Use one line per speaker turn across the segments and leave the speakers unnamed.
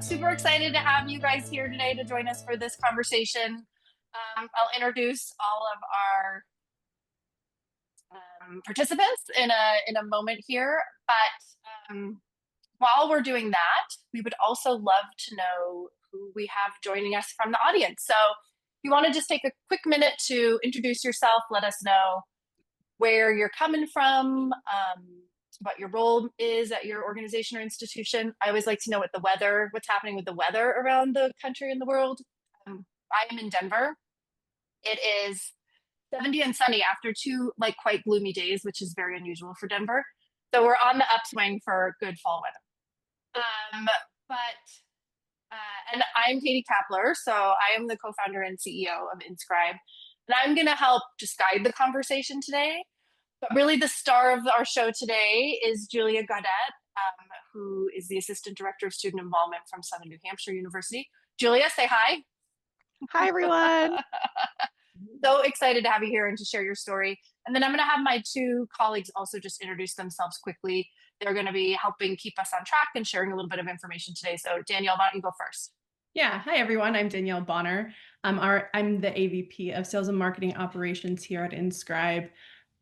Super excited to have you guys here today to join us for this conversation. I'll introduce all of our participants in a moment here, but while we're doing that, we would also love to know who we have joining us from the audience. So if you want to just take a quick minute to introduce yourself, let us know where you're coming from, what your role is at your organization or institution. I always like to know what's happening with the weather around the country and the world. I am in Denver. It is 70 and sunny after two quite gloomy days, which is very unusual for Denver. So we're on the upswing for good fall weather. And I'm Katie Kapler, so I am the co-founder and CEO of InScribe, and I'm going to help just guide the conversation today. But really the star of our show today is Julia Gaudette, who is the Assistant Director of Student Involvement from Southern New Hampshire University. Julia, say hi.
Hi, everyone.
So excited to have you here and to share your story. And then I'm going to have my two colleagues also just introduce themselves quickly. They're going to be helping keep us on track and sharing a little bit of information today. So Danielle, why don't you go first?
Yeah. Hi, everyone. I'm Danielle Bonner. I'm the AVP of Sales and Marketing Operations here at InScribe.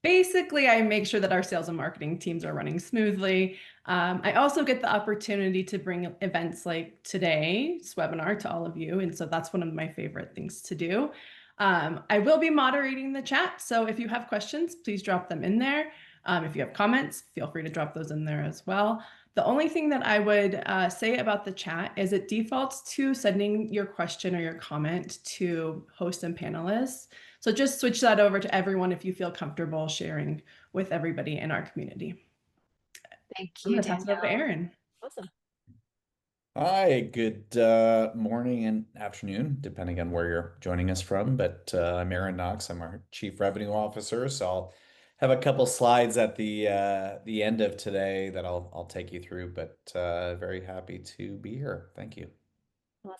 Basically, I make sure that our sales and marketing teams are running smoothly. I also get the opportunity to bring events like today's webinar to all of you. And so that's one of my favorite things to do. I will be moderating the chat. So if you have questions, please drop them in there. If you have comments, feel free to drop those in there as well. The only thing that I would say about the chat is it defaults to sending your question or your comment to hosts and panelists. So just switch that over to everyone if you feel comfortable sharing with everybody in our community.
Thank you,
Pass it over to Aaron.
Awesome.
Hi, good morning and afternoon, depending on where you're joining us from. But I'm Aaron Knox. I'm our Chief Revenue Officer. So I'll have a couple slides at the end of today that I'll take you through. But very happy to be here. Thank you.
Awesome.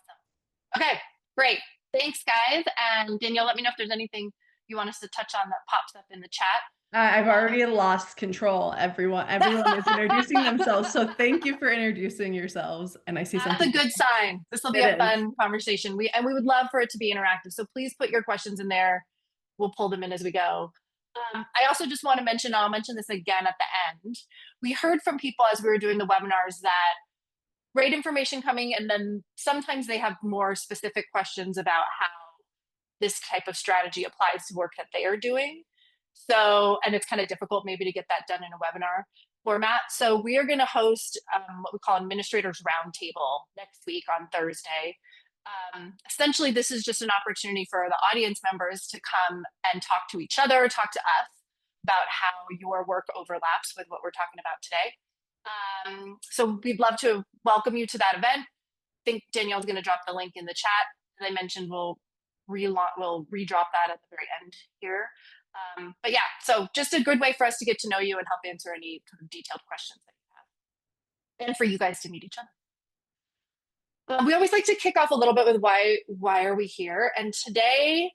Okay, great. Thanks, guys. And Danielle, let me know if there's anything you want us to touch on that pops up in the chat.
I've already lost control. Everyone is introducing themselves. So thank you for introducing yourselves. And I see
that's a good sign. This will be a fun conversation. We would love for it to be interactive. So please put your questions in there. We'll pull them in as we go. I also just want to mention, I'll mention this again at the end. We heard from people as we were doing the webinars that great information coming, and then sometimes they have more specific questions about how this type of strategy applies to work that they are doing. So, and it's kind of difficult maybe to get that done in a webinar format. So we are going to host what we call Administrators Roundtable next week on Thursday. Essentially, this is just an opportunity for the audience members to come and talk to each other, talk to us about how your work overlaps with what we're talking about today. So we'd love to welcome you to that event. I think Danielle's going to drop the link in the chat. As I mentioned, we'll re-drop that at the very end here. But yeah, so just a good way for us to get to know you and help answer any kind of detailed questions that you have, and for you guys to meet each other. We always like to kick off a little bit with why are we here? And today,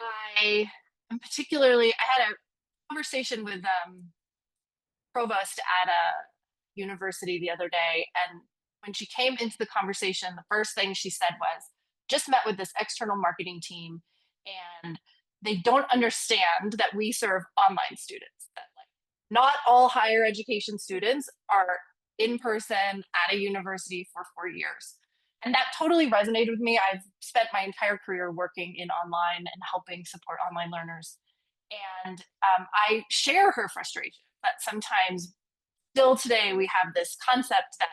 I had a conversation with provost at a university the other day, and when she came into the conversation, the first thing she said was, just met with this external marketing team, and they don't understand that we serve online students. That not all higher education students are in person at a university for 4 years. And that totally resonated with me. I've spent my entire career working in online and helping support online learners. And I share her frustration that sometimes still today we have this concept that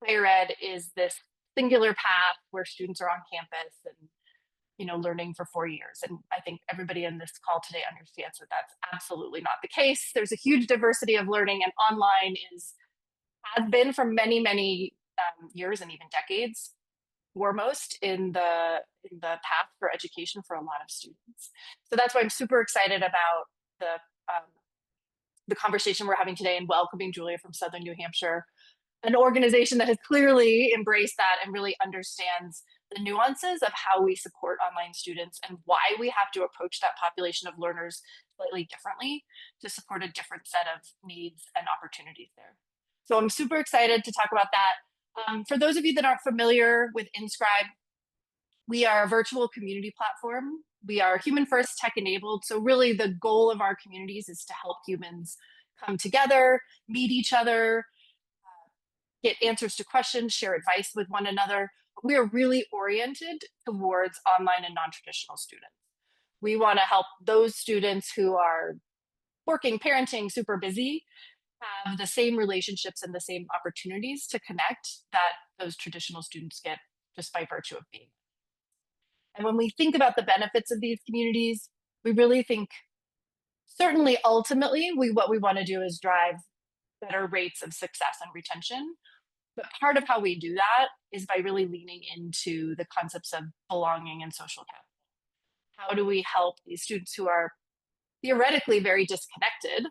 higher ed is this singular path where students are on campus and learning for 4 years. And I think everybody in this call today understands that that's absolutely not the case. There's a huge diversity of learning, and online has been for many, many years and even decades foremost in the path for education for a lot of students. So that's why I'm super excited about the conversation we're having today and welcoming Julia from Southern New Hampshire, an organization that has clearly embraced that and really understands the nuances of how we support online students and why we have to approach that population of learners slightly differently to support a different set of needs and opportunities there. So I'm super excited to talk about that. For those of you that aren't familiar with InScribe, we are a virtual community platform. We are human first, tech enabled. So really the goal of our communities is to help humans come together, meet each other, get answers to questions, share advice with one another. We are really oriented towards online and non-traditional students. We want to help those students who are working, parenting, super busy, have the same relationships and the same opportunities to connect that those traditional students get just by virtue of being. And when we think about the benefits of these communities, we really think, certainly ultimately, what we want to do is drive better rates of success and retention. But part of how we do that is by really leaning into the concepts of belonging and social capital. How do we help these students who are theoretically very disconnected,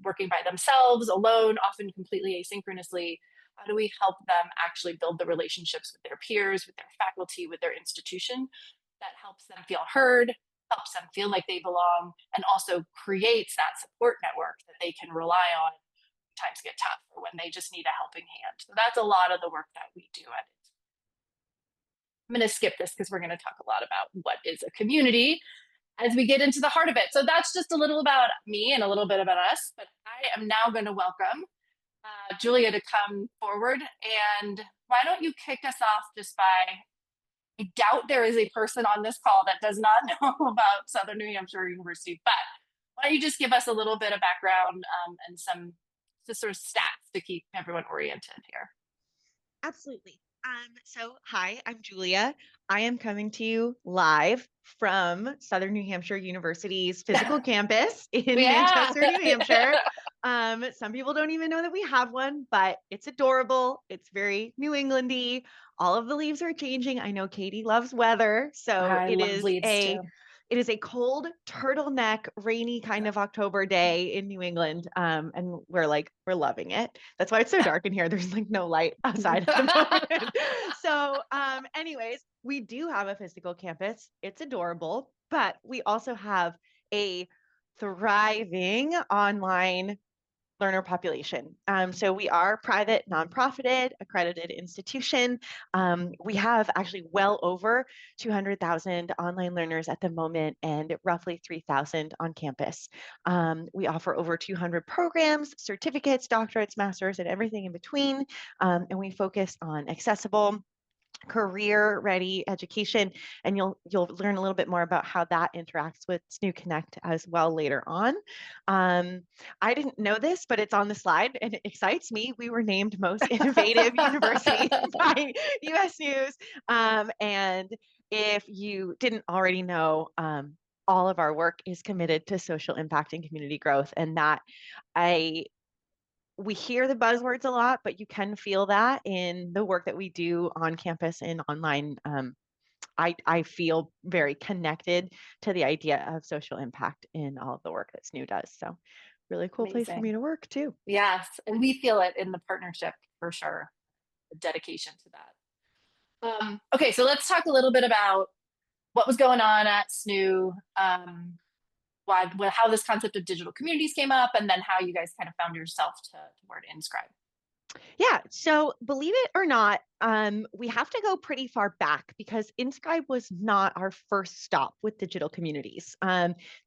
working by themselves, alone, often completely asynchronously? How do we help them actually build the relationships with their peers, with their faculty, with their institution that helps them feel heard, helps them feel like they belong, and also creates that support network that they can rely on when times get tough or when they just need a helping hand? So that's a lot of the work that we do at it. I'm going to skip this because we're going to talk a lot about what is a community as we get into the heart of it. So that's just a little about me and a little bit about us, but I am now going to welcome Julia to come forward. And why don't you kick us off just by, I doubt there is a person on this call that does not know about Southern New Hampshire University, but why don't you just give us a little bit of background and some just sort of stats to keep everyone oriented here.
Absolutely. So hi, I'm Julia. I am coming to you live from Southern New Hampshire University's physical campus in Manchester, New Hampshire. Some people don't even know that we have one, but it's adorable. It's very New Englandy. All of the leaves are changing. I know Katie loves weather, so
I love leaves too.
It is a cold, turtleneck, rainy kind of October day in New England. And we're loving it. That's why it's so dark in here. There's like no light outside at the moment. So anyways, we do have a physical campus. It's adorable, but we also have a thriving online learner population. So we are private, nonprofited, accredited institution. We have actually well over 200,000 online learners at the moment and roughly 3,000 on campus. We offer over 200 programs, certificates, doctorates, masters, and everything in between. And we focus on accessible, career-ready education, and you'll learn a little bit more about how that interacts with SNHU Connect as well later on. I didn't know this, but it's on the slide and it excites me. We were named most innovative university by US News. And if you didn't already know, all of our work is committed to social impact and community growth, and that we hear the buzzwords a lot, but you can feel that in the work that we do on campus and online. I feel very connected to the idea of social impact in all of the work that SNHU does. So really cool place for me to work too.
Yes, and we feel it in the partnership for sure, the dedication to that. Okay, so let's talk a little bit about what was going on at SNHU, how this concept of digital communities came up, and then how you guys kind of found yourself toward InScribe.
Yeah, so believe it or not, we have to go pretty far back because InScribe was not our first stop with digital communities.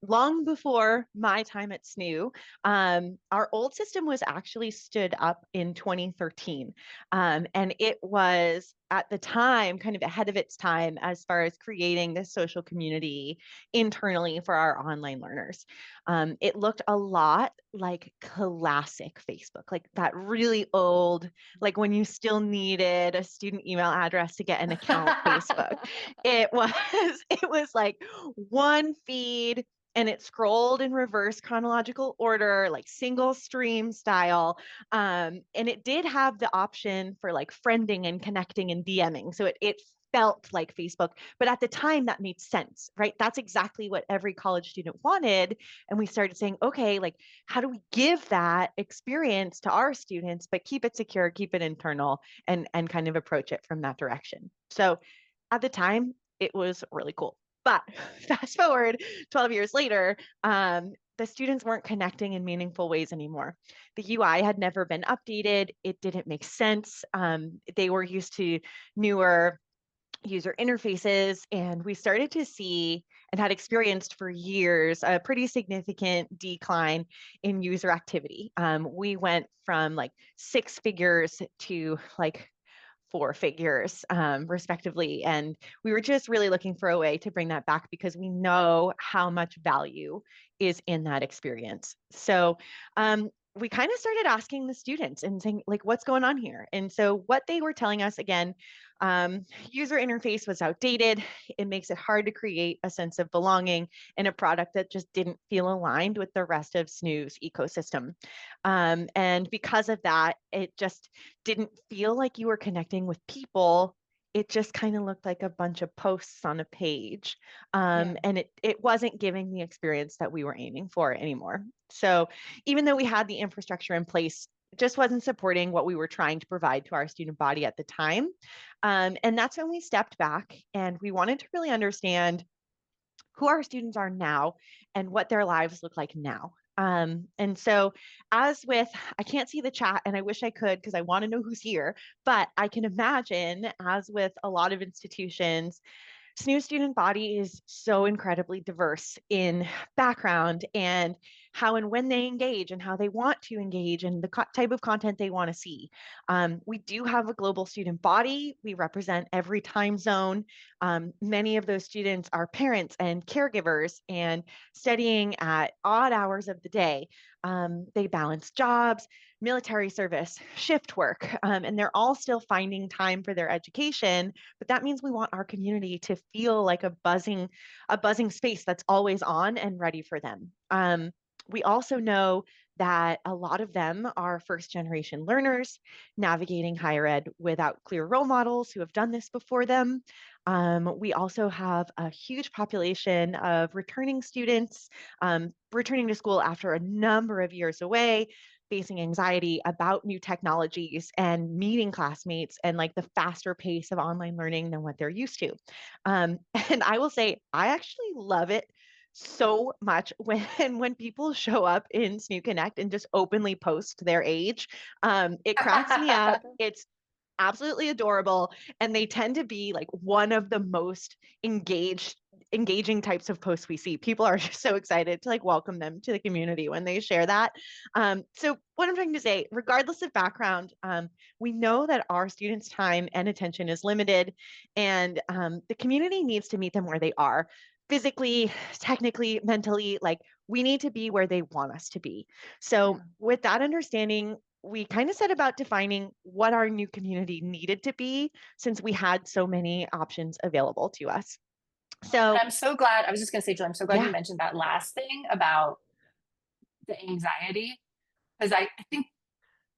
Long before my time at SNHU, our old system was actually stood up in 2013. And it was at the time kind of ahead of its time as far as creating this social community internally for our online learners. It looked a lot like classic Facebook, like that really old, like when you still needed a student email address to get an account Facebook. It was like one feed and it scrolled in reverse chronological order, like single stream style. And it did have the option for like friending and connecting and DMing. So it felt like Facebook, but at the time that made sense, right? That's exactly what every college student wanted. And we started saying, okay, like, how do we give that experience to our students, but keep it secure, keep it internal, and kind of approach it from that direction. So at the time, it was really cool. But fast forward 12 years later, the students weren't connecting in meaningful ways anymore. The UI had never been updated. It didn't make sense. They were used to newer user interfaces, and we started to see and had experienced for years a pretty significant decline in user activity. We went from like 6 figures to like 4 figures, respectively. And we were just really looking for a way to bring that back because we know how much value is in that experience. So we kind of started asking the students and saying, like, what's going on here? And so what they were telling us, again, user interface was outdated. It makes it hard to create a sense of belonging in a product that just didn't feel aligned with the rest of SNHU's ecosystem. And because of that, it just didn't feel like you were connecting with people. It just kind of looked like a bunch of posts on a page. And it wasn't giving the experience that we were aiming for anymore. So even though we had the infrastructure in place, it just wasn't supporting what we were trying to provide to our student body at the time. And that's when we stepped back and we wanted to really understand who our students are now and what their lives look like now. And so as with, I can't see the chat and I wish I could because I want to know who's here, but I can imagine, as with a lot of institutions, SNHU student body is so incredibly diverse in background and how and when they engage and how they want to engage and the type of content they want to see. We do have a global student body. We represent every time zone. Many of those students are parents and caregivers and studying at odd hours of the day. They balance jobs, military service, shift work, and they're all still finding time for their education. But that means we want our community to feel like a buzzing space that's always on and ready for them. We also know that a lot of them are first generation learners navigating higher ed without clear role models who have done this before them. We also have a huge population of returning students returning to school after a number of years away, facing anxiety about new technologies and meeting classmates and like the faster pace of online learning than what they're used to. And I will say, I actually love it so much when people show up in SNHU Connect and just openly post their age. It cracks me up. It's absolutely adorable, and they tend to be like one of the most engaging types of posts we see. People are just so excited to like welcome them to the community when they share that. So what I'm trying to say, regardless of background, we know that our students' time and attention is limited, and the community needs to meet them where they are. Physically, technically, mentally, like we need to be where they want us to be. So with that understanding, we kind of set about defining what our new community needed to be since we had so many options available to us. So
I'm so glad, I was just going to say, Jill, I'm so glad you mentioned that last thing about the anxiety, because I think,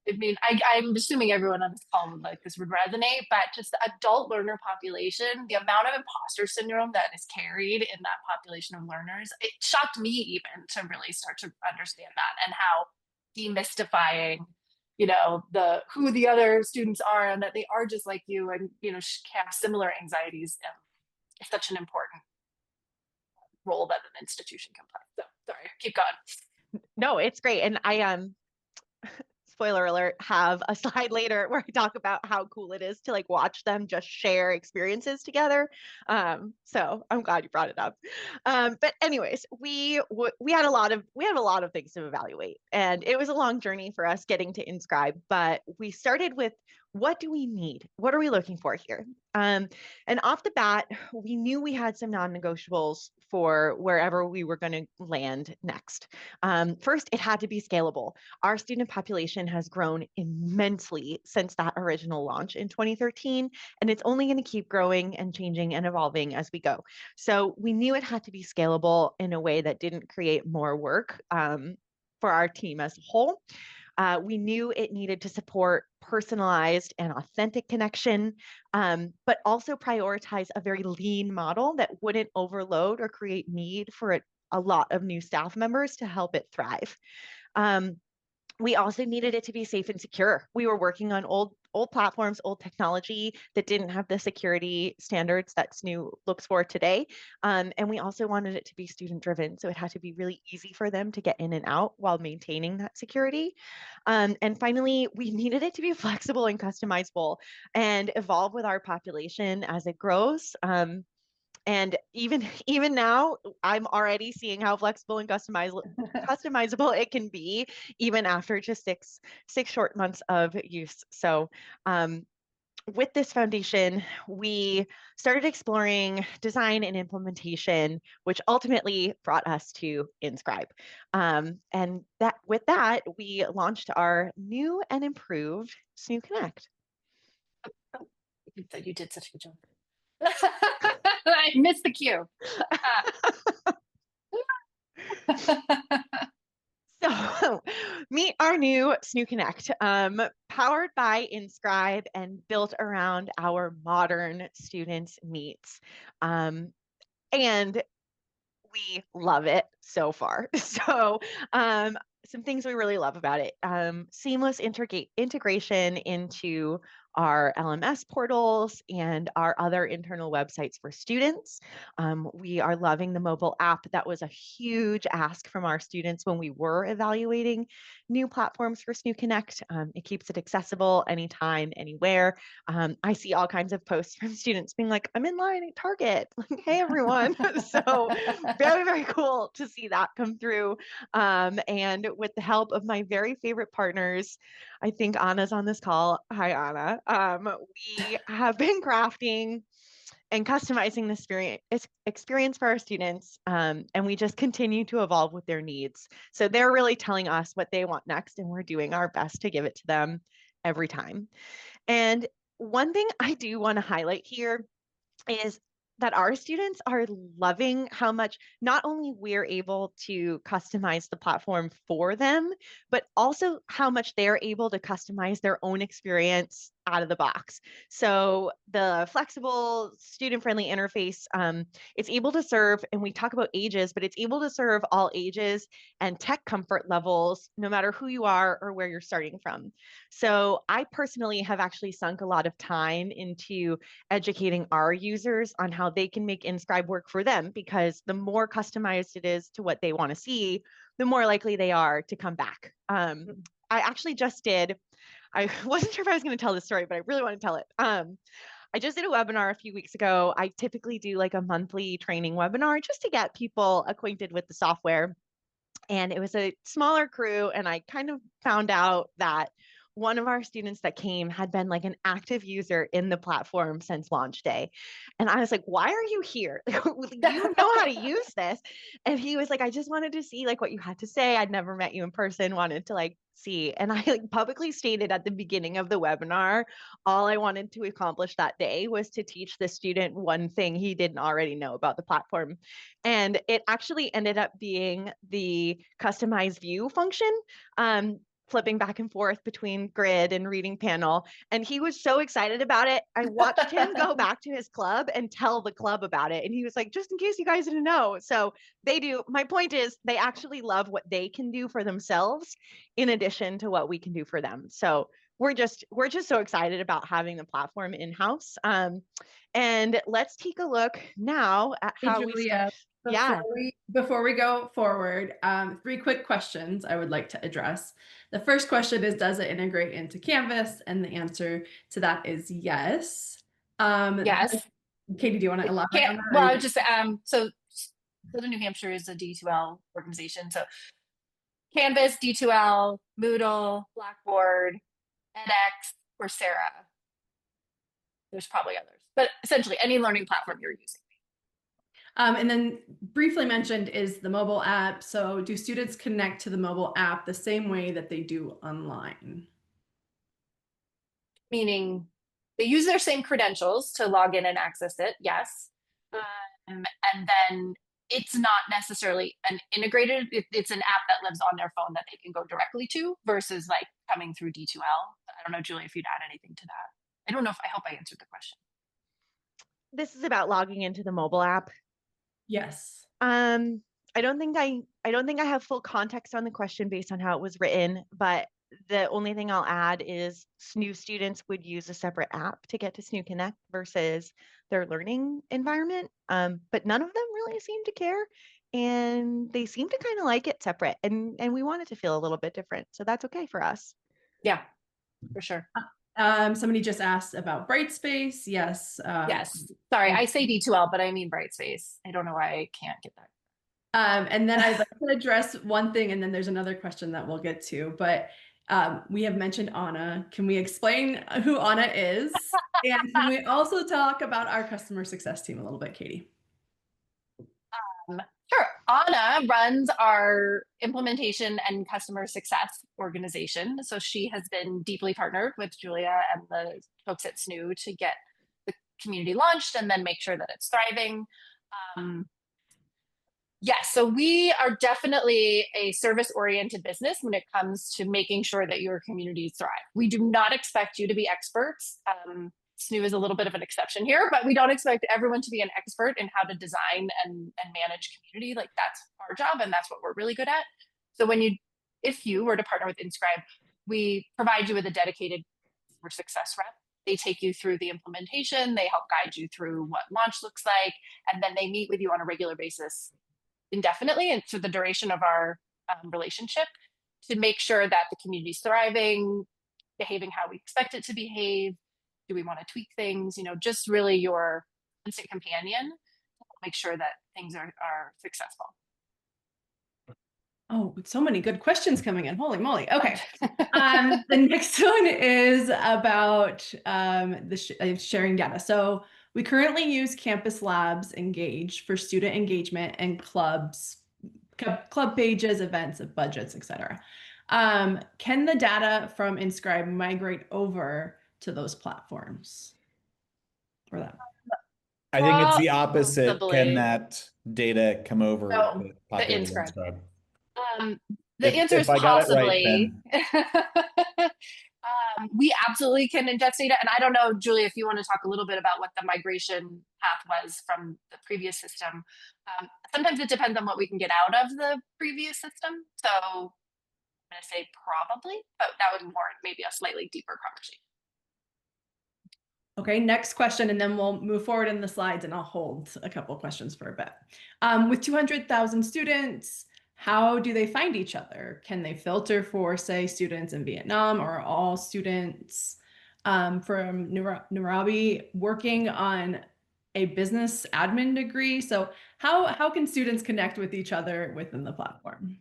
I mean, I'm assuming everyone on this call would like this would resonate, but just the adult learner population, the amount of imposter syndrome that is carried in that population of learners, it shocked me even to really start to understand that and how demystifying, you know, who the other students are and that they are just like you and, you know, have similar anxieties. It's such an important role that an institution can play. So sorry, keep going.
No, it's great. And I spoiler alert, have a slide later where I talk about how cool it is to like watch them just share experiences together. So I'm glad you brought it up. But anyways, we had a lot of things to evaluate, and it was a long journey for us getting to InScribe. But we started with, what do we need? What are we looking for here? And off the bat, we knew we had some non-negotiables for wherever we were going to land next. First, it had to be scalable. Our student population has grown immensely since that original launch in 2013, and it's only going to keep growing and changing and evolving as we go. So we knew it had to be scalable in a way that didn't create more work for our team as a whole. We knew it needed to support personalized and authentic connection, but also prioritize a very lean model that wouldn't overload or create need for a lot of new staff members to help it thrive. We also needed it to be safe and secure. We were working on old platforms, old technology that didn't have the security standards that SNHU looks for today. And we also wanted it to be student driven. So it had to be really easy for them to get in and out while maintaining that security. And finally, we needed it to be flexible and customizable and evolve with our population as it grows. And even now, I'm already seeing how flexible and customizable it can be, even after just six short months of use. So with this foundation, we started exploring design and implementation, which ultimately brought us to InScribe. And with that, we launched our new and improved SNHU Connect.
You did such a good job. I missed the cue.
So meet our new SNHU Connect, powered by InScribe and built around our modern students' needs. And we love it so far. So some things we really love about it. Seamless integration into our LMS portals and our other internal websites for students. We are loving the mobile app. That was a huge ask from our students when we were evaluating new platforms for SNHU Connect. It keeps it accessible anytime, anywhere. I see all kinds of posts from students being like, I'm in line at Target. Like, hey, everyone. So very, very cool to see that come through. And with the help of my very favorite partners, I think Anna's on this call. Hi, Anna. We have been crafting and customizing the experience for our students, and we just continue to evolve with their needs. So they're really telling us what they want next, and we're doing our best to give it to them every time. And one thing I do want to highlight here is that our students are loving how much not only we're able to customize the platform for them, but also how much they're able to customize their own experience out of the box. So the flexible, student-friendly interface, it's able to serve, and we talk about ages, but it's able to serve all ages and tech comfort levels, no matter who you are or where you're starting from. So I personally have actually sunk a lot of time into educating our users on how they can make InScribe work for them, because the more customized it is to what they want to see, the more likely they are to come back. I actually just did, I wasn't sure if I was going to tell this story, but I really want to tell it. I just did a webinar a few weeks ago. I typically do like a monthly training webinar just to get people acquainted with the software. And it was a smaller crew, and I kind of found out that one of our students that came had been like an active user in the platform since launch day. And I was like, why are you here? You know how to use this. And he was like, I just wanted to see like what you had to say. I'd never met you in person, wanted to like see. And I like publicly stated at the beginning of the webinar, all I wanted to accomplish that day was to teach the student one thing he didn't already know about the platform. And it actually ended up being the customized view function. Flipping back and forth between grid and reading panel. And he was so excited about it. I watched him go back to his club and tell the club about it. And he was like, just in case you guys didn't know. So they do. My point is they actually love what they can do for themselves in addition to what we can do for them. So we're just so excited about having the platform in-house. And let's take a look now at how
Julia, before we go forward, 3 quick questions I would like to address. The first question is, does it integrate into Canvas? And the answer to that is yes.
Yes.
Katie, do you want to elaborate on that?
Well, I would just, so Southern New Hampshire is a D2L organization. So Canvas, D2L, Moodle, Blackboard, edX, Coursera. There's probably others, but essentially any learning platform you're using.
And then briefly mentioned is the mobile app. So do students connect to the mobile app the same way that they do online?
Meaning they use their same credentials to log in and access it, yes. And then it's not necessarily an integrated, it's an app that lives on their phone that they can go directly to versus like coming through D2L. I don't know, Julie, if you'd add anything to that. I don't know if, I hope I answered the question.
This is about logging into the mobile app.
Yes.
I don't think I have full context on the question based on how it was written, but The only thing I'll add is SNU students would use a separate app to get to SNU Connect versus their learning environment. But none of them really seem to care. And they seem to kind of like it separate. And we want it to feel a little bit different. So that's okay for us.
Yeah, for sure.
Somebody just asked about Brightspace. Yes.
Yes. Sorry, I say D2L, but I mean Brightspace. I don't know why I can't get that.
And then I'd like to address one thing, and then there's another question that we'll get to. But we have mentioned Anna. Can we explain who Anna is? And can we also talk about our customer success team a little bit, Katie?
Sure. Anna runs our implementation and customer success organization. So she has been deeply partnered with Julia and the folks at SNU to get the community launched and then make sure that it's thriving. Yes, so we are definitely a service-oriented business when it comes to making sure that your communities thrive. We do not expect you to be experts. SNU is a little bit of an exception here, but we don't expect everyone to be an expert in how to design and manage community. Like, that's our job, and that's what we're really good at. So if you were to partner with InScribe, we provide you with a dedicated customer success rep. They take you through the implementation, they help guide you through what launch looks like, and then they meet with you on a regular basis indefinitely and for the duration of our relationship to make sure that the community's thriving, behaving how we expect it to behave. Do we want to tweak things? Just really your constant companion to make sure that things are successful.
Oh, so many good questions coming in. Holy moly. Okay. The next one is about sharing data. So we currently use Campus Labs Engage for student engagement and club pages, events, budgets, etc. Can the data from InScribe migrate over to those platforms? Or that?
I think it's the opposite.
Possibly.
Can that data come over to
the InScribe? The
If
answer is
I got it
possibly.
right,
We absolutely can ingest data. And I don't know, Julia, if you want to talk a little bit about what the migration path was from the previous system. Sometimes it depends on what we can get out of the previous system. So I'm going to say probably, but that would warrant maybe a slightly deeper conversation.
Okay, next question, and then we'll move forward in the slides, and I'll hold a couple questions for a bit. With 200,000 students, how do they find each other? Can they filter for, say, students in Vietnam or all students from Nairobi working on a business admin degree? So how can students connect with each other within the platform?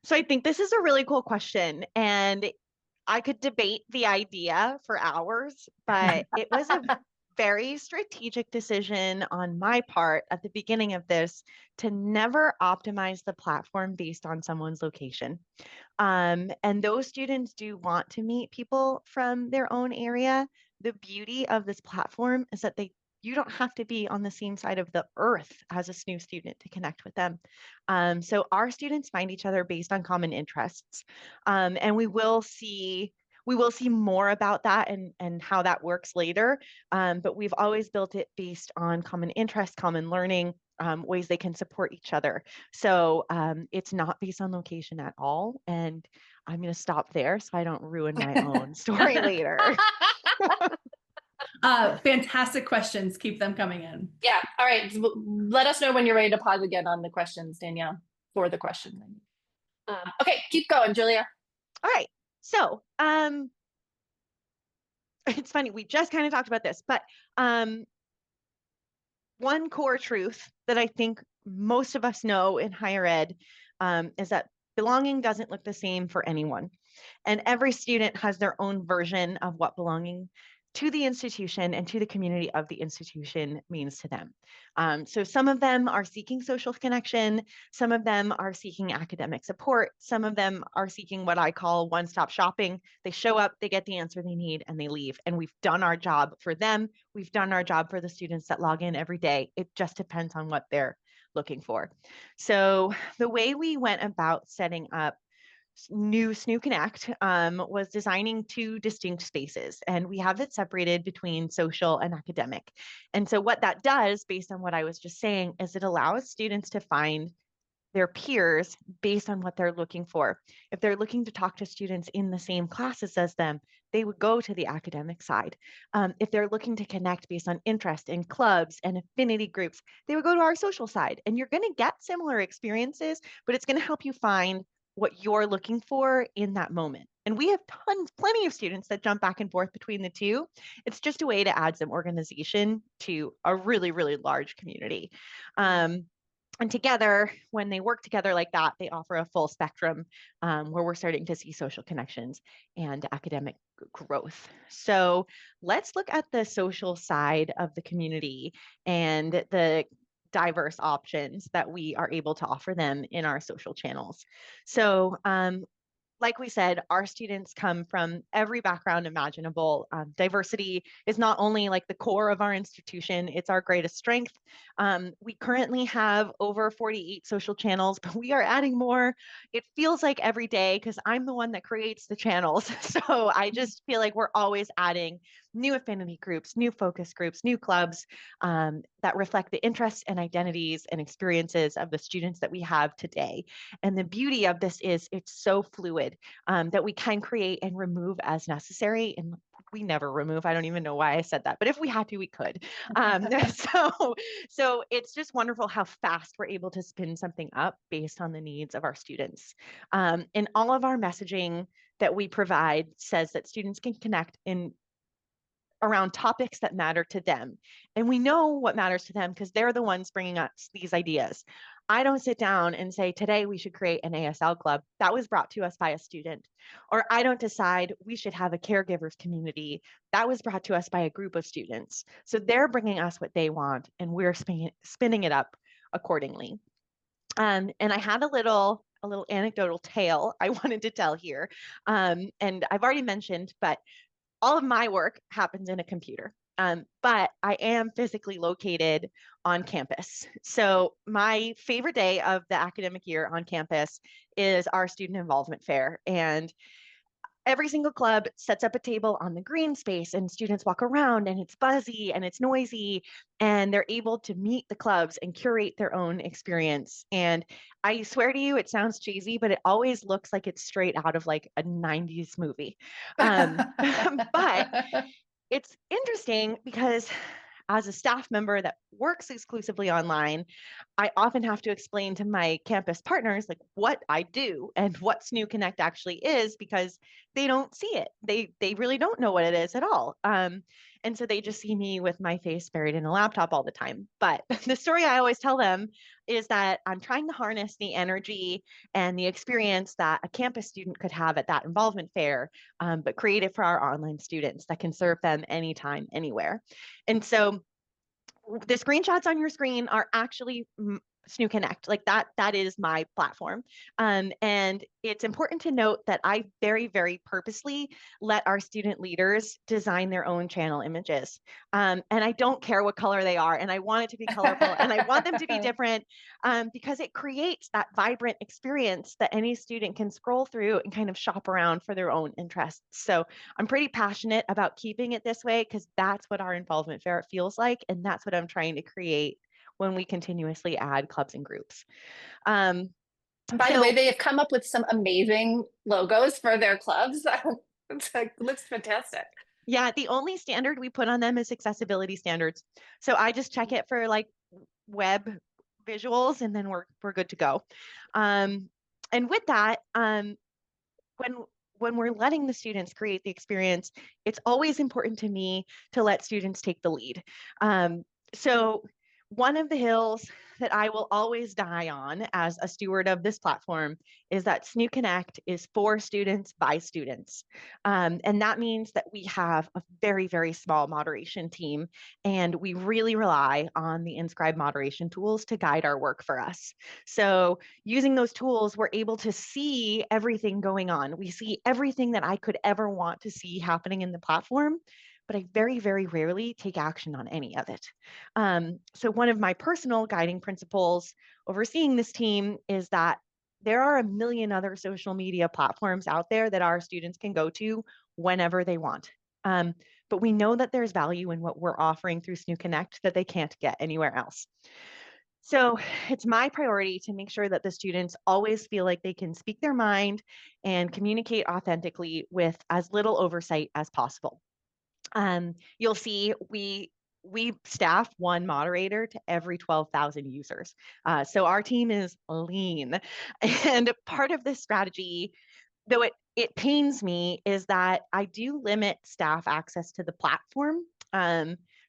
So I think this is a really cool question, and I could debate the idea for hours, but it was a very strategic decision on my part at the beginning of this to never optimize the platform based on someone's location. And those students do want to meet people from their own area. The beauty of this platform is that you don't have to be on the same side of the earth as a SNU student to connect with them. So our students find each other based on common interests. And we will see more about that and how that works later. But we've always built it based on common interests, common learning, ways they can support each other. So it's not based on location at all. And I'm going to stop there so I don't ruin my own story later.
Fantastic questions. Keep them coming in.
Yeah. All right. Let us know when you're ready to pause again on the questions, Danielle, for the questions. Okay, keep going, Julia.
All right. So it's funny, we just kind of talked about this, but one core truth that I think most of us know in higher ed is that belonging doesn't look the same for anyone. And every student has their own version of what belonging to the institution and to the community of the institution means to them. So some of them are seeking social connection, some of them are seeking academic support, some of them are seeking what I call one-stop shopping. They show up, they get the answer they need, and they leave. And we've done our job for them. We've done our job for the students that log in every day. It just depends on what they're looking for. So the way we went about setting up new SNU Connect was designing two distinct spaces, and we have it separated between social and academic. And so what that does, based on what I was just saying, is it allows students to find their peers based on what they're looking for. If they're looking to talk to students in the same classes as them, they would go to the academic side. If they're looking to connect based on interest in clubs and affinity groups, they would go to our social side. And you're going to get similar experiences, but it's going to help you find what you're looking for in that moment. And we have plenty of students that jump back and forth between the two. It's just a way to add some organization to a really, really large community. And together, when they work together like that, they offer a full spectrum where we're starting to see social connections and academic growth. So let's look at the social side of the community and the diverse options that we are able to offer them in our social channels. So like we said, our students come from every background imaginable. Diversity is not only like the core of our institution, it's our greatest strength. We currently have over 48 social channels, but we are adding more. It feels like every day because I'm the one that creates the channels. So I just feel like we're always adding new affinity groups, new focus groups, new clubs that reflect the interests and identities and experiences of the students that we have today. And the beauty of this is it's so fluid that we can create and remove as necessary. And we never remove. I don't even know why I said that, but if we had to, we could. So it's just wonderful how fast we're able to spin something up based on the needs of our students. And all of our messaging that we provide says that students can connect in around topics that matter to them. And we know what matters to them because they're the ones bringing us these ideas. I don't sit down and say, today we should create an ASL club. That was brought to us by a student. Or I don't decide we should have a caregivers community. That was brought to us by a group of students. So they're bringing us what they want and we're spinning it up accordingly. And I had a little anecdotal tale I wanted to tell here. And I've already mentioned, but all of my work happens in a computer, but I am physically located on campus. So my favorite day of the academic year on campus is our student involvement fair. And every single club sets up a table on the green space and students walk around and it's buzzy and it's noisy and they're able to meet the clubs and curate their own experience. And I swear to you, it sounds cheesy, but it always looks like it's straight out of like a 90s movie. But it's interesting because as a staff member that works exclusively online, I often have to explain to my campus partners like what I do and what SNHU Connect actually is because they don't see it. They really don't know what it is at all. And so they just see me with my face buried in a laptop all the time. But the story I always tell them is that I'm trying to harness the energy and the experience that a campus student could have at that involvement fair, but create it for our online students that can serve them anytime, anywhere. And so the screenshots on your screen are actually SNHU Connect, like that is my platform. And it's important to note that I very, very purposely let our student leaders design their own channel images. And I don't care what color they are, and I want it to be colorful and I want them to be different because it creates that vibrant experience that any student can scroll through and kind of shop around for their own interests. So I'm pretty passionate about keeping it this way because that's what our involvement fair feels like. And that's what I'm trying to create when we continuously add clubs and groups.
By the way, they have come up with some amazing logos for their clubs. It looks fantastic.
Yeah, the only standard we put on them is accessibility standards. So I just check it for like web visuals and then we're good to go. And with that, when we're letting the students create the experience, it's always important to me to let students take the lead. So one of the hills that I will always die on as a steward of this platform is that SNHU Connect is for students by students. And that means that we have a very, very small moderation team, and we really rely on the InScribe moderation tools to guide our work for us. So using those tools, we're able to see everything going on. We see everything that I could ever want to see happening in the platform, but I very, very rarely take action on any of it. So one of my personal guiding principles overseeing this team is that there are a million other social media platforms out there that our students can go to whenever they want. But we know that there's value in what we're offering through SNHU Connect that they can't get anywhere else. So it's my priority to make sure that the students always feel like they can speak their mind and communicate authentically with as little oversight as possible. You'll see we staff one moderator to every 12,000 users. So our team is lean. And part of this strategy, though it pains me, is that I do limit staff access to the platform.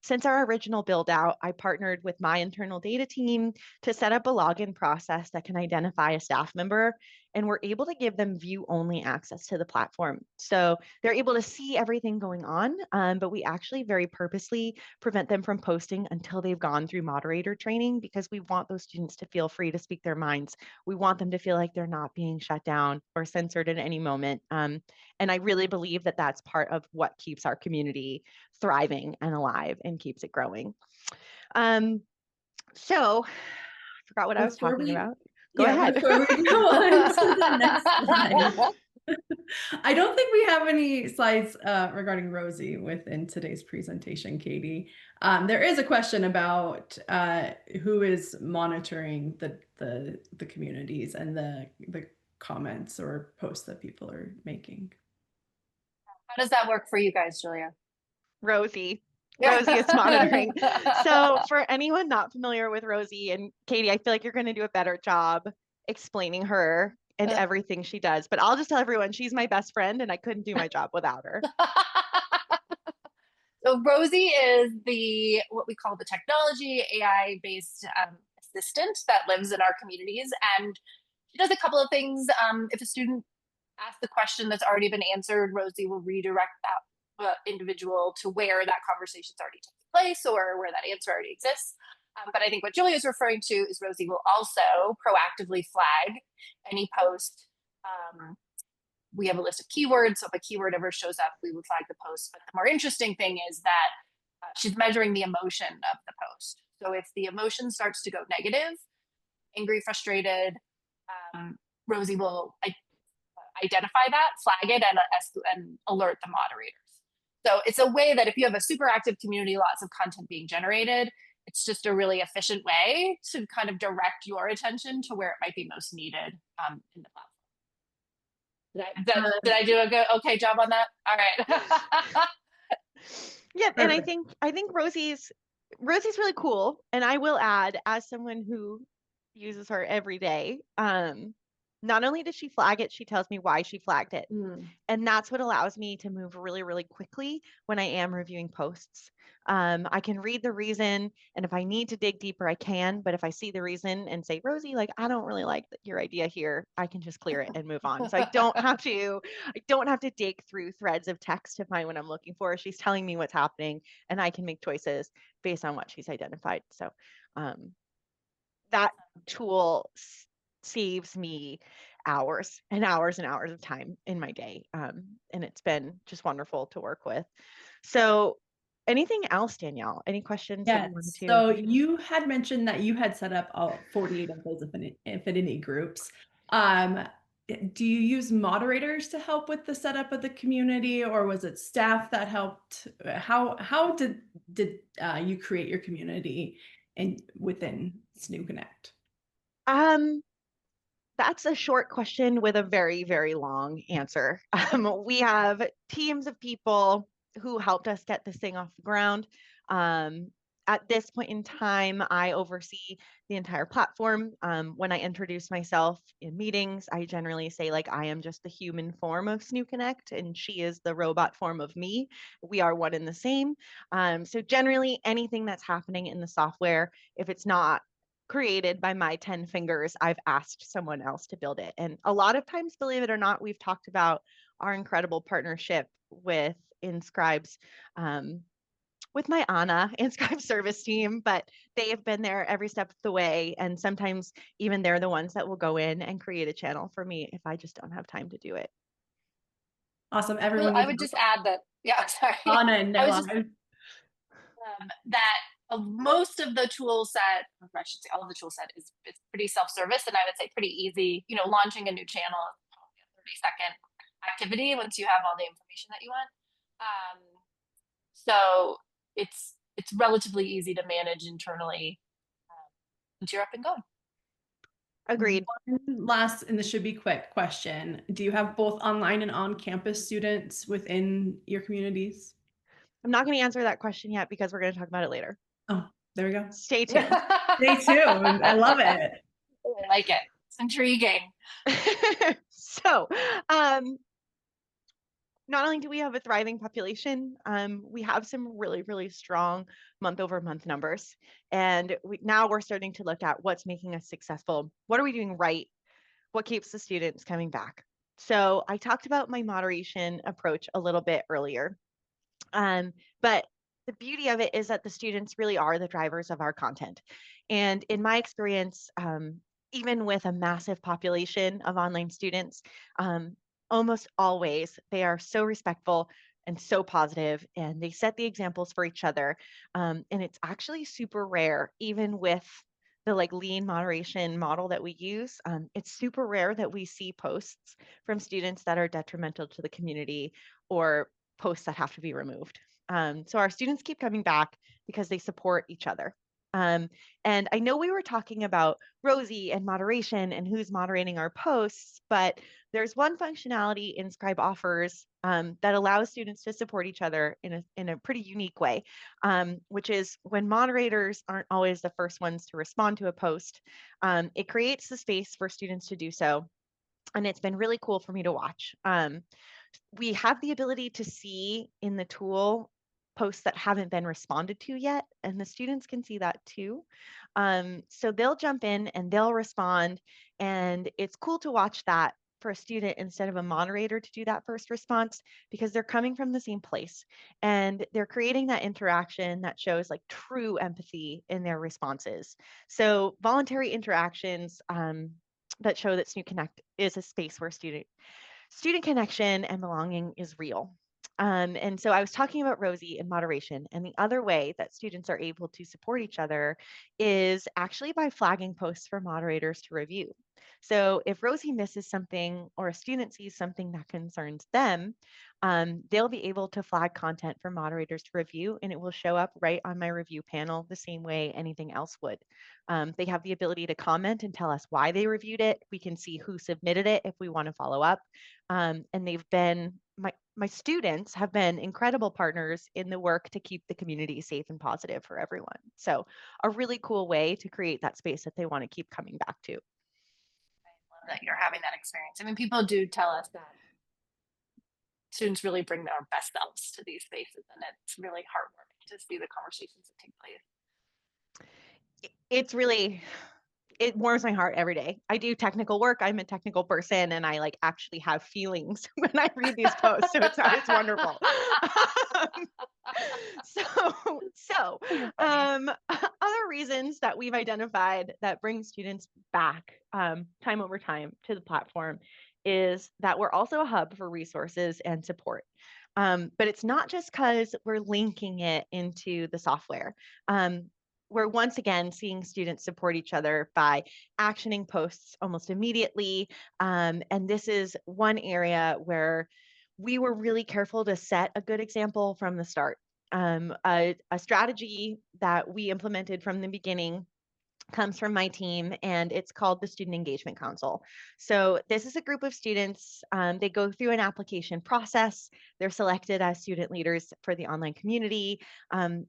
Since our original build out, I partnered with my internal data team to set up a login process that can identify a staff member, and we're able to give them view only access to the platform. So they're able to see everything going on, but we actually very purposely prevent them from posting until they've gone through moderator training, because we want those students to feel free to speak their minds. We want them to feel like they're not being shut down or censored at any moment. And I really believe that that's part of what keeps our community thriving and alive and keeps it growing. So I forgot what I was talking about. Go ahead.
Before we go on to the next slide. I don't think we have any slides regarding Rosie within today's presentation, Katie. There is a question about who is monitoring the communities and the comments or posts that people are making.
How does that work for you guys, Julia?
Rosie is monitoring. So for anyone not familiar with Rosie, and Katie, I feel like you're going to do a better job explaining her and everything she does, but I'll just tell everyone she's my best friend and I couldn't do my job without her.
So Rosie is what we call the technology AI-based assistant that lives in our communities, and she does a couple of things. If a student asks the question that's already been answered, Rosie will redirect that individual to where that conversation's already taking place or where that answer already exists. But I think what Julia is referring to is Rosie will also proactively flag any post. We have a list of keywords, so if a keyword ever shows up, we would flag the post. But the more interesting thing is that she's measuring the emotion of the post. So if the emotion starts to go negative, angry, frustrated, Rosie will identify that, flag it, and alert the moderators. So it's a way that if you have a super active community, lots of content being generated, it's just a really efficient way to kind of direct your attention to where it might be most needed in the platform. Did I do a good okay job on that? All right.
Yeah, and I think Rosie's really cool. And I will add, as someone who uses her every day, not only does she flag it, she tells me why she flagged it. And that's what allows me to move really, really quickly when I am reviewing posts. I can read the reason, and if I need to dig deeper, I can. But if I see the reason and say, Rosie, like, I don't really like your idea here, I can just clear it and move on. So I don't have to dig through threads of text to find what I'm looking for. She's telling me what's happening, and I can make choices based on what she's identified. So that tool saves me hours and hours and hours of time in my day. And it's been just wonderful to work with. So anything else, Danielle? Any questions that you wanted to?
So you had mentioned that you had set up all 48 of those affinity groups. Do you use moderators to help with the setup of the community, or was it staff that helped? How did you create your community within SNHU Connect?
That's a short question with a very, very long answer. We have teams of people who helped us get this thing off the ground. At this point in time, I oversee the entire platform. When I introduce myself in meetings, I generally say, like, I am just the human form of SNHU Connect, and she is the robot form of me. We are one and the same. So generally, anything that's happening in the software, if it's not created by my 10 fingers, I've asked someone else to build it. And a lot of times, believe it or not, we've talked about our incredible partnership with InScribe's, with my InScribe service team, but they have been there every step of the way. And sometimes even they're the ones that will go in and create a channel for me if I just don't have time to do it.
Awesome. Everyone.
I would just add that, sorry.
Anna and Noah.
That most of the tool set, or I should say all of the tool set, is pretty self-service, and I would say pretty easy. Launching a new channel is probably a 30-second activity once you have all the information that you want. So it's relatively easy to manage internally. once you're up and going.
Agreed.
One last, and this should be quick question. Do you have both online and on-campus students within your communities?
I'm not going to answer that question yet because we're going to talk about it later.
Oh, there we go.
Stay tuned.
Stay tuned. I love it.
I like it. It's intriguing.
So, not only do we have a thriving population, we have some really, really strong month-over-month numbers. And now we're starting to look at what's making us successful. What are we doing right? What keeps the students coming back? So I talked about my moderation approach a little bit earlier. But the beauty of it is that the students really are the drivers of our content. And in my experience, even with a massive population of online students, almost always they are so respectful and so positive, and they set the examples for each other. And it's actually super rare, even with the lean moderation model that we use, it's super rare that we see posts from students that are detrimental to the community or posts that have to be removed. So our students keep coming back because they support each other. And I know we were talking about Rosie and moderation and who's moderating our posts, but there's one functionality InScribe offers that allows students to support each other in a pretty unique way, which is when moderators aren't always the first ones to respond to a post, it creates the space for students to do so. And it's been really cool for me to watch. We have the ability to see in the tool posts that haven't been responded to yet, and the students can see that too. So they'll jump in and they'll respond, and it's cool to watch that for a student instead of a moderator to do that first response, because they're coming from the same place and they're creating that interaction that shows true empathy in their responses. So voluntary interactions that show that SNHU Connect is a space where student connection and belonging is real. And so I was talking about Rosie and moderation, and the other way that students are able to support each other is actually by flagging posts for moderators to review. So if Rosie misses something or a student sees something that concerns them, they'll be able to flag content for moderators to review, and it will show up right on my review panel the same way anything else would. They have the ability to comment and tell us why they reviewed it. We can see who submitted it if we want to follow up. And they've been, my students have been incredible partners in the work to keep the community safe and positive for everyone. So a really cool way to create that space that they want to keep coming back to.
I love that you're having that experience. I mean, people do tell us that students really bring their best selves to these spaces, and it's really heartwarming to see the conversations that take place.
It's really, it warms my heart every day. I do technical work. I'm a technical person, and I actually have feelings when I read these posts. So it's wonderful. Other reasons that we've identified that bring students back time over time to the platform is that we're also a hub for resources and support. But it's not just because we're linking it into the software. We're once again seeing students support each other by actioning posts almost immediately. And this is one area where we were really careful to set a good example from the start. A strategy that we implemented from the beginning comes from my team, and it's called the Student Engagement Council. So this is a group of students. They go through an application process. They're selected as student leaders for the online community.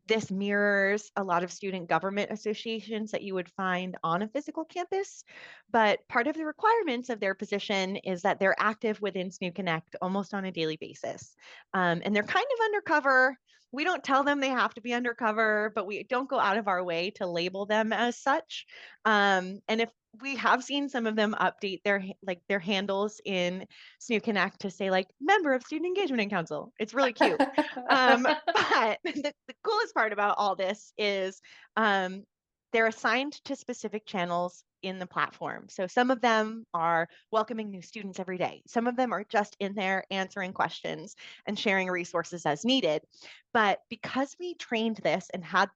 This mirrors a lot of student government associations that you would find on a physical campus, but part of the requirements of their position is that they're active within SNHU Connect almost on a daily basis. And they're kind of undercover. We don't tell them they have to be undercover, but we don't go out of our way to label them as such. And if we have seen some of them update their handles in SNHU Connect to say member of Student Engagement Council. It's really cute. But the coolest part about all this is they're assigned to specific channels in the platform. So some of them are welcoming new students every day. Some of them are just in there answering questions and sharing resources as needed. But because we trained this and had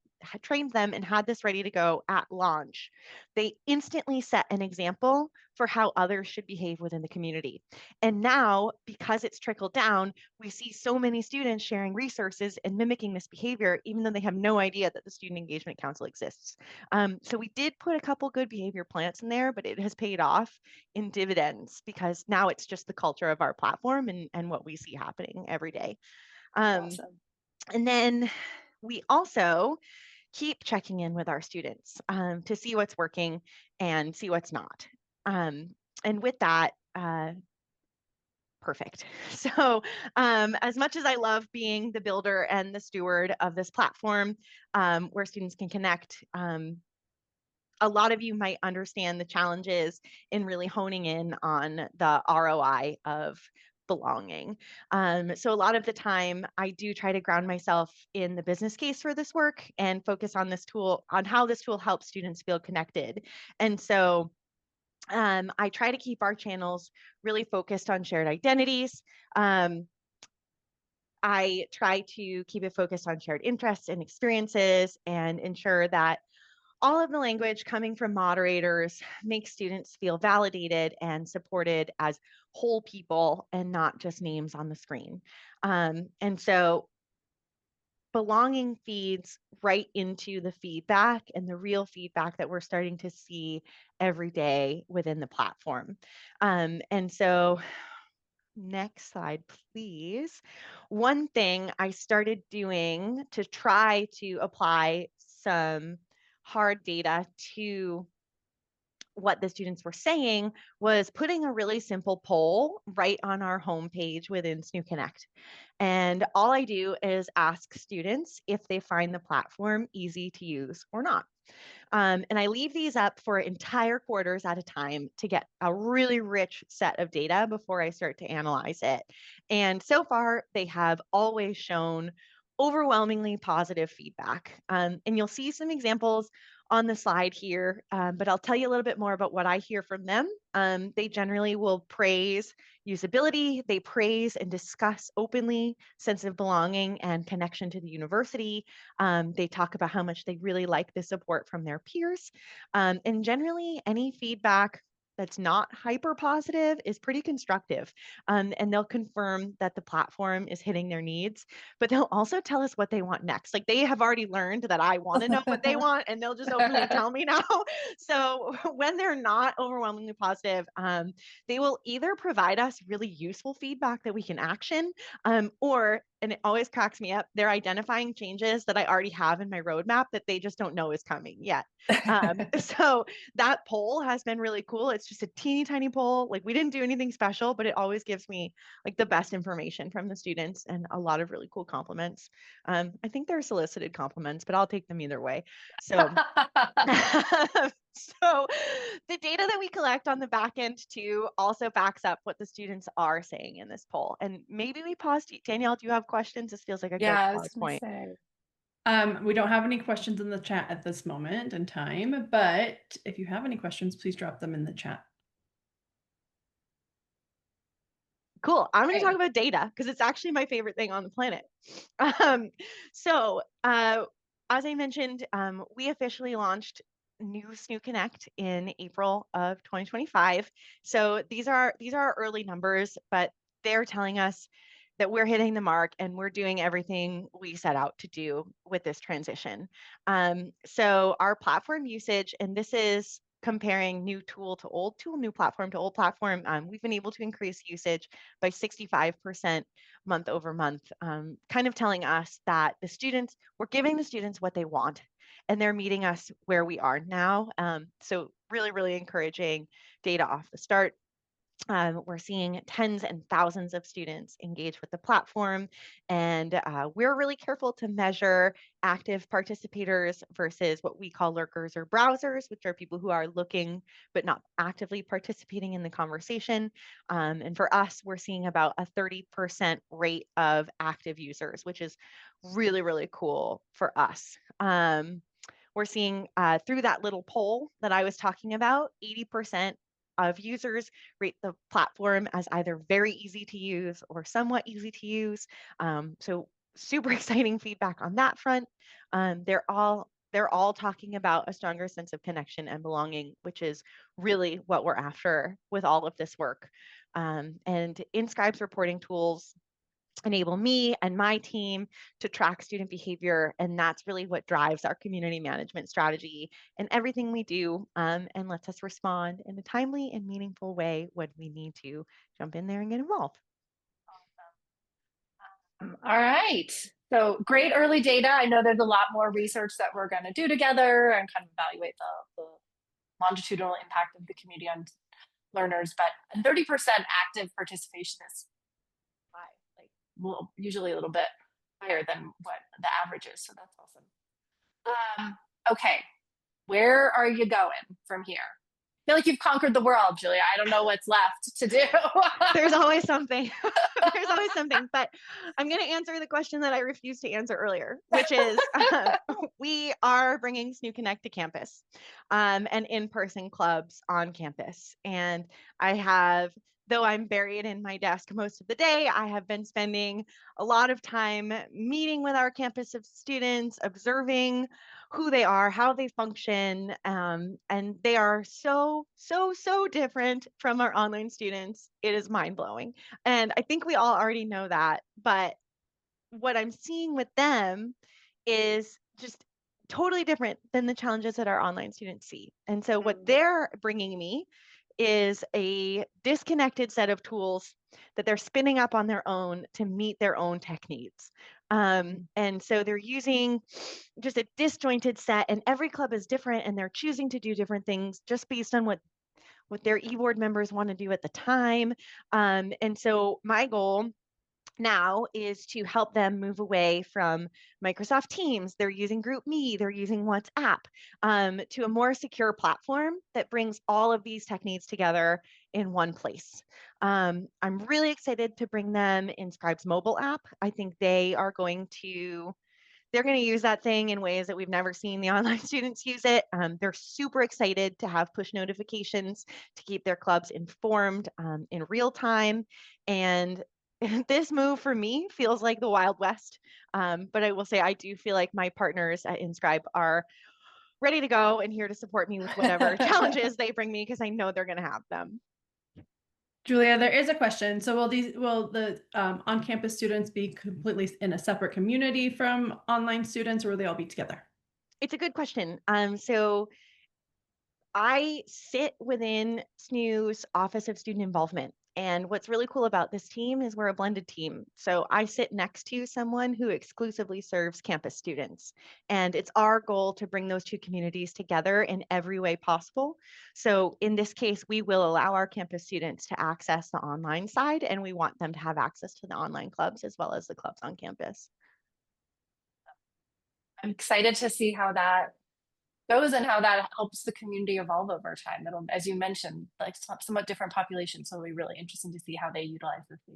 trained them and had this ready to go at launch, they instantly set an example for how others should behave within the community. And now, because it's trickled down, we see so many students sharing resources and mimicking this behavior, even though they have no idea that the Student Engagement Council exists. So we did put a couple good behavior plants in there, but it has paid off in dividends because now it's just the culture of our platform and what we see happening every day.
Awesome.
And then we also keep checking in with our students to see what's working and see what's not. And with that, perfect. So as much as I love being the builder and the steward of this platform where students can connect, a lot of you might understand the challenges in really honing in on the ROI of belonging. So a lot of the time I do try to ground myself in the business case for this work and focus on this tool, on how this tool helps students feel connected. And so I try to keep our channels really focused on shared identities. I try to keep it focused on shared interests and experiences and ensure that all of the language coming from moderators makes students feel validated and supported as whole people and not just names on the screen. And so belonging feeds right into the feedback and the real feedback that we're starting to see every day within the platform. And so next slide, please. One thing I started doing to try to apply some hard data to what the students were saying was putting a really simple poll right on our homepage within SNHU Connect. And all I do is ask students if they find the platform easy to use or not. And I leave these up for entire quarters at a time to get a really rich set of data before I start to analyze it. And so far, they have always shown overwhelmingly positive feedback. And you'll see some examples on the slide here, but I'll tell you a little bit more about what I hear from them. They generally will praise usability. They praise and discuss openly sense of belonging and connection to the university. They talk about how much they really like the support from their peers. And generally, any feedback that's not hyper positive is pretty constructive. And they'll confirm that the platform is hitting their needs, but they'll also tell us what they want next. Like they have already learned that I want to know what they want, and they'll just openly tell me now. So when they're not overwhelmingly positive, they will either provide us really useful feedback that we can action, or, and it always cracks me up, they're identifying changes that I already have in my roadmap that they just don't know is coming yet. So that poll has been really cool. It's just a teeny tiny poll. Like we didn't do anything special, but it always gives me like the best information from the students and a lot of really cool compliments. I think they're solicited compliments, but I'll take them either way. So, so the data that we collect on the back end too also backs up what the students are saying in this poll. And maybe we pause. Danielle, do you have questions? This feels like a good pause point.
We don't have any questions in the chat at this moment in time, but if you have any questions, please drop them in the chat.
Cool. I'm going to talk about data because it's actually my favorite thing on the planet. As I mentioned, we officially launched new SNHU Connect in April of 2025. So these are our early numbers, but they're telling us that we're hitting the mark and we're doing everything we set out to do with this transition. So our platform usage, and this is comparing new tool to old tool, new platform to old platform, we've been able to increase usage by 65% month over month, kind of telling us that we're giving the students what they want and they're meeting us where we are now. So really, really encouraging data off the start. We're seeing tens and thousands of students engage with the platform, and we're really careful to measure active participators versus what we call lurkers or browsers, which are people who are looking but not actively participating in the conversation. And for us, we're seeing about a 30% rate of active users, which is really, really cool for us. We're seeing through that little poll that I was talking about, 80% of users rate the platform as either very easy to use or somewhat easy to use. So super exciting feedback on that front. They're all talking about a stronger sense of connection and belonging, which is really what we're after with all of this work. And InScribe's reporting tools enable me and my team to track student behavior. And that's really what drives our community management strategy and everything we do, and lets us respond in a timely and meaningful way when we need to jump in there and get involved.
All right. So great early data. I know there's a lot more research that we're going to do together and kind of evaluate the longitudinal impact of the community on learners, but 30% active participation is high, like usually a little bit higher than what the average is. So that's awesome. Okay, where are you going from here? I feel like you've conquered the world, Julia. I don't know what's left to do.
There's always something. There's always something. But I'm going to answer the question that I refused to answer earlier, which is we are bringing SNHU Connect to campus, and in-person clubs on campus. And I have, though I'm buried in my desk most of the day, I have been spending a lot of time meeting with our campus of students, observing who they are, how they function, and they are so different from our online students. It is mind-blowing. And I think we all already know that, but what I'm seeing with them is just totally different than the challenges that our online students see. And so what they're bringing me is a disconnected set of tools that they're spinning up on their own to meet their own tech needs. And so they're using just a disjointed set, and every club is different, and they're choosing to do different things just based on what their e-board members want to do at the time. And so my goal now is to help them move away from Microsoft Teams. They're using GroupMe, they're using WhatsApp, to a more secure platform that brings all of these techniques together in one place. I'm really excited to bring them InScribe's mobile app. I think they're going to use that thing in ways that we've never seen the online students use it. They're super excited to have push notifications to keep their clubs informed in real time. And this move for me feels like the Wild West, but I will say I do feel like my partners at InScribe are ready to go and here to support me with whatever challenges they bring me, because I know they're going to have them.
Julia, there is a question. So will the on-campus students be completely in a separate community from online students, or will they all be together?
It's a good question. So I sit within SNHU's Office of Student Involvement. And what's really cool about this team is we're a blended team. So I sit next to someone who exclusively serves campus students. And it's our goal to bring those two communities together in every way possible. So in this case, we will allow our campus students to access the online side, and we want them to have access to the online clubs as well as the clubs on campus.
I'm excited to see how that goes and how that helps the community evolve over time. It'll, as you mentioned, like somewhat different populations, so it'll be really interesting to see how they utilize this a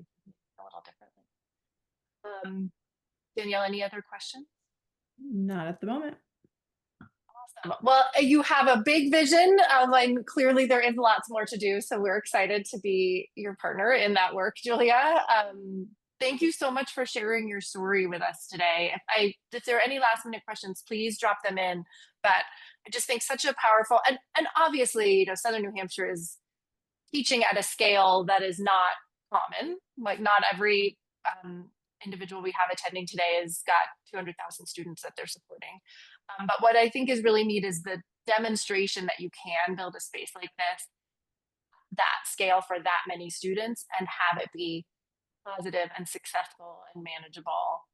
little differently. Danielle, any other questions?
Not at the moment.
Awesome. Well, you have a big vision, and clearly there is lots more to do, so we're excited to be your partner in that work, Julia. Thank you so much for sharing your story with us today. If there are any last minute questions, please drop them in. But I just think such a powerful, and obviously, Southern New Hampshire is teaching at a scale that is not common. Like not every individual we have attending today has got 200,000 students that they're supporting. But what I think is really neat is the demonstration that you can build a space like this, that scale for that many students, and have it be positive and successful and manageable.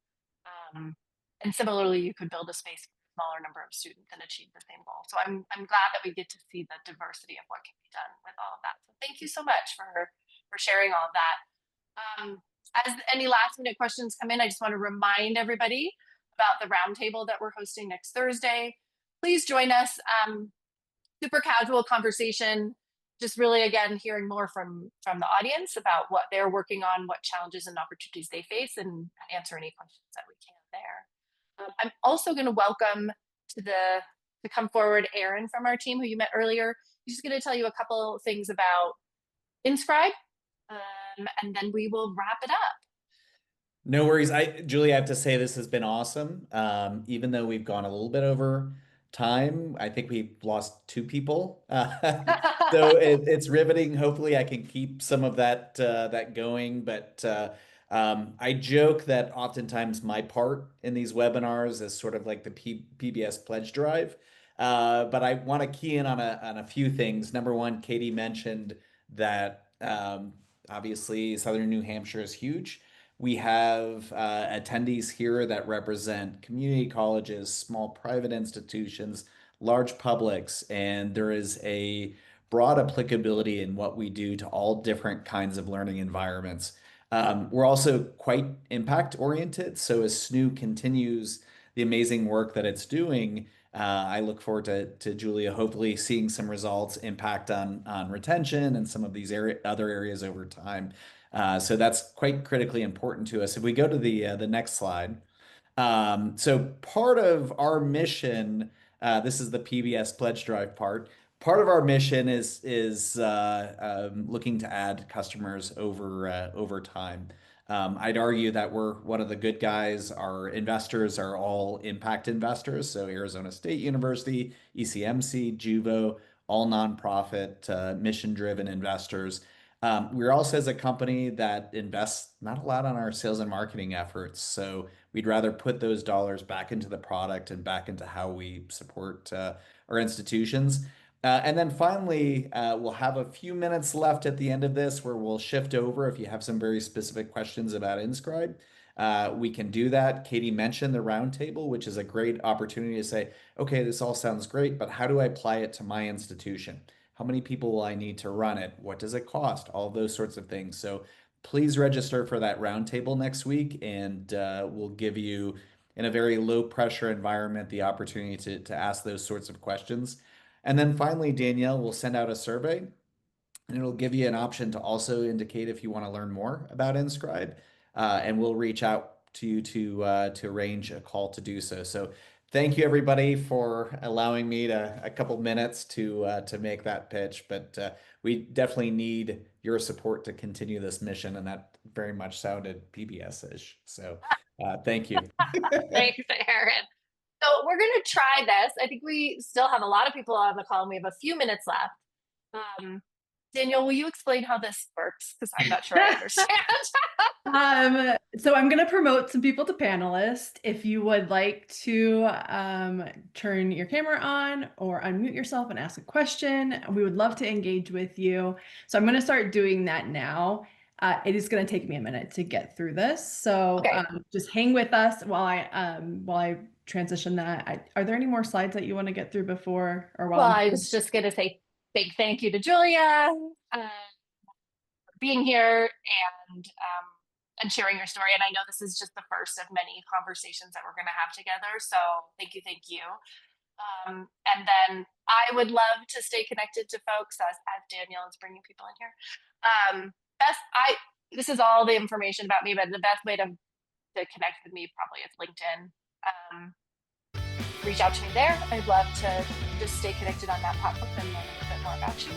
And similarly, you could build a space for a smaller number of students and achieve the same goal. So I'm glad that we get to see the diversity of what can be done with all of that. So thank you so much for sharing all of that. As any last minute questions come in, I just want to remind everybody about the roundtable that we're hosting next Thursday. Please join us. Super casual conversation. Just really, again, hearing more from the audience about what they're working on, what challenges and opportunities they face, and answer any questions that we can there. I'm also going to welcome to come forward Aaron from our team, who you met earlier. He's just going to tell you a couple things about InScribe, and then we will wrap it up.
No worries. Julie, I have to say this has been awesome. Even though we've gone a little bit over time, I think we've lost two people. So it's riveting. Hopefully, I can keep some of that going. But I joke that oftentimes my part in these webinars is sort of like the PBS pledge drive. But I want to key in on a few things. Number one, Katie mentioned that obviously Southern New Hampshire is huge. We have attendees here that represent community colleges, small private institutions, large publics, and there is a broad applicability in what we do to all different kinds of learning environments. We're also quite impact oriented. So as SNHU continues the amazing work that it's doing, I look forward to Julia hopefully seeing some results impact on retention and some of these other areas over time. So that's quite critically important to us. If we go to the next slide. So part of our mission, this is the PBS Pledge Drive part. Part of our mission is looking to add customers over time. I'd argue that we're one of the good guys. Our investors are all impact investors. So Arizona State University, ECMC, Juvo, all nonprofit, mission-driven investors. We're also as a company that invests not a lot on our sales and marketing efforts. So we'd rather put those dollars back into the product and back into how we support our institutions. And then finally, we'll have a few minutes left at the end of this where we'll shift over if you have some very specific questions about InScribe. We can do that. Katie mentioned the roundtable, which is a great opportunity to say, okay, this all sounds great, but how do I apply it to my institution? How many people will I need to run it? What does it cost? All of those sorts of things. So please register for that roundtable next week, and we'll give you, in a very low pressure environment, the opportunity to ask those sorts of questions. And then finally, Danielle will send out a survey, and it'll give you an option to also indicate if you want to learn more about InScribe, and we'll reach out to you to arrange a call to do so. So thank you everybody for allowing me a couple minutes to make that pitch, but we definitely need your support to continue this mission, and that very much sounded PBS-ish. So thank you.
Thanks, Aaron. So we're going to try this. I think we still have a lot of people on the call and we have a few minutes left. Daniel, will you explain how this works? Because I'm not sure I understand.
So I'm going to promote some people to panelists. If you would like to turn your camera on or unmute yourself and ask a question, we would love to engage with you. So I'm going to start doing that now. It is going to take me a minute to get through this. So
Okay.
just hang with us while I transition that. Are there any more slides that you want to get through before or while?
Well, I was just going to say big thank you to Julia for being here and sharing your story. And I know this is just the first of many conversations that we're going to have together. So thank you. And then I would love to stay connected to folks as Daniel is bringing people in here. This is all the information about me, but the best way to connect with me probably is LinkedIn. Reach out to me there. I'd love to just stay connected on that platform and learn a bit more about you.